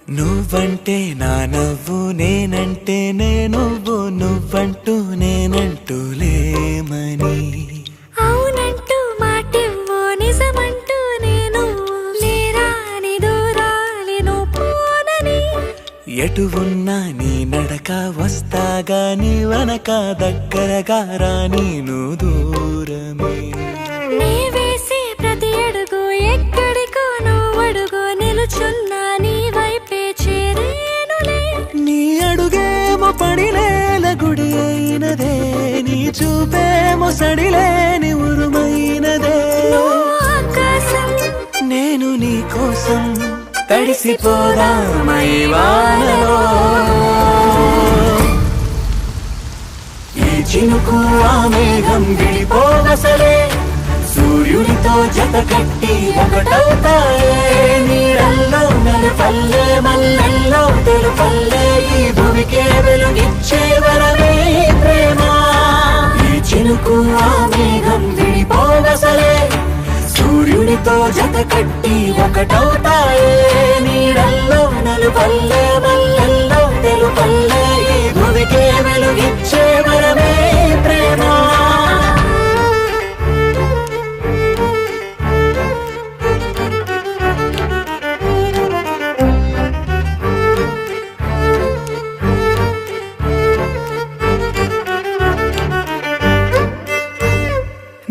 నువ్వంటే నా నవ్వు నేనంటే నువ్వు నువ్వంటూ నేనంటూ లేమని అవునంటూ మాటివ్వు నిజమంటూ నేను లేరాని దూరాలను పోనని ఎటు ఉన్నా నీ నడక వస్తాగా నీ వనక దగ్గరగా రాని నువ్వు దూరమే నీ వేసే ప్రతి అడుగు ఎక్కడికో నువ్వు అడుగు నిలుచున్నా నీ వైపే చేరేనులే నీ అడుగేమో పడినేల గుడి అయినదే నీ చూపేమో సడిలేని ఉరుమైనదే ఆకాశం నేను నీ కోసం తడిసిపోదామై వానలో ఈ చినుకు ఆ మేఘం విడిపోవసలే సూర్యుడితో జత కట్టి ఒకటవుతాయే నీడల్లో నలుపల్లె మల్లెల్లో తెలుపల్లె ఈ భూమికే వెలుగిచ్చే వరమే ప్రేమ ఈ చినుకు ఆ మేఘం విడిపోవసలే సూర్యుడితో జత కట్టి ఒకటవుతాయే నీడల్లో నలుపల్లె మల్లెల్లో తెలుపల్లె ఈ భూమికే వెలుగిచ్చే వరమే ప్రేమ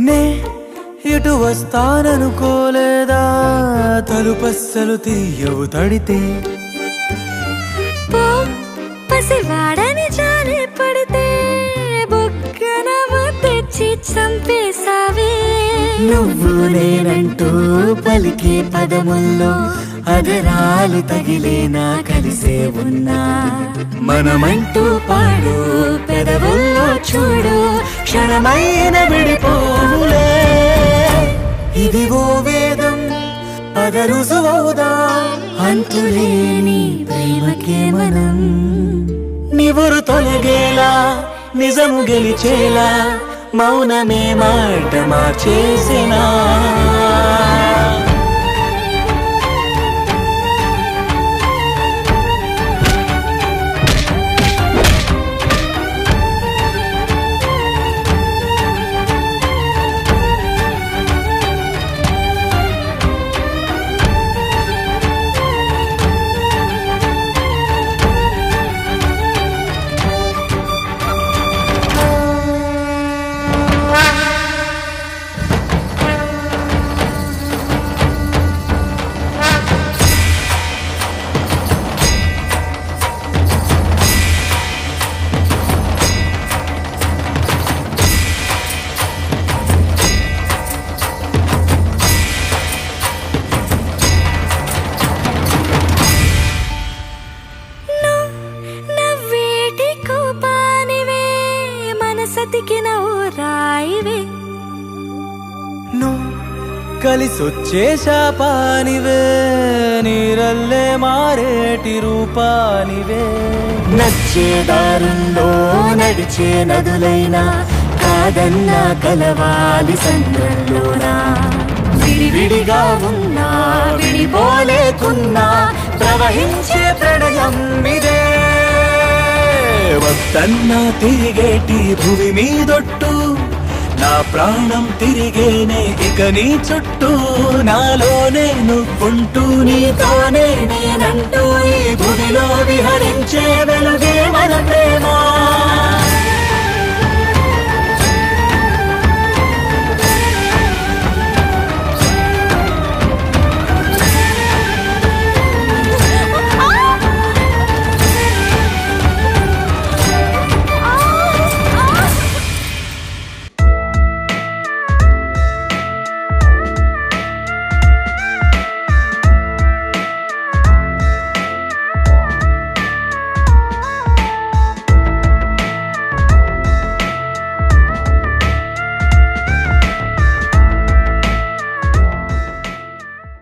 నే ఇటు వస్తాననుకోలేదా తలుపస్సలు తీయవు తడితే పో పసివాడని జాలి పడితే బుగ్గన తెచ్చి చంపేశావే నువ్వు నేనంటూ పలికే పదముల్లో అదరాలు తగిలేనా కలిసే ఉన్నా మనమంటూ పాడు పెదవుల్లో చూడు క్షణమైన విడిపోవులే ఇదిగో వేదం పద రుజువవుదా అంతులేని ప్రేమకే మనం నివురు తొలగేలా నిజము గెలిచేలా మౌనమే మాట మార్చేసినా నవ్వేటి కోపానివే మనసతికిన ఓ రాయివే నువ్వు కలిసొచ్చే శాపానివే నీరల్లే మారేటి రూపానివే నచ్చే దారుల్లో నడిచే నదులైనా కాదన్నా కలవాలి సంద్రంలోనా విడివిడిగా ఉన్నా విడిపోలేకున్నా ప్రవహించే ప్రణయం ఇదే వద్దన్నా తిరిగేటి భూమి మీదొట్టు నా ప్రాణం తిరిగేనే ఇక నీ చుట్టూ నాలోనే నువ్వుంటూ నీతోనే నేనంటూ ఈ భూమిలో విహరించే వెలుగే మన ప్రేమ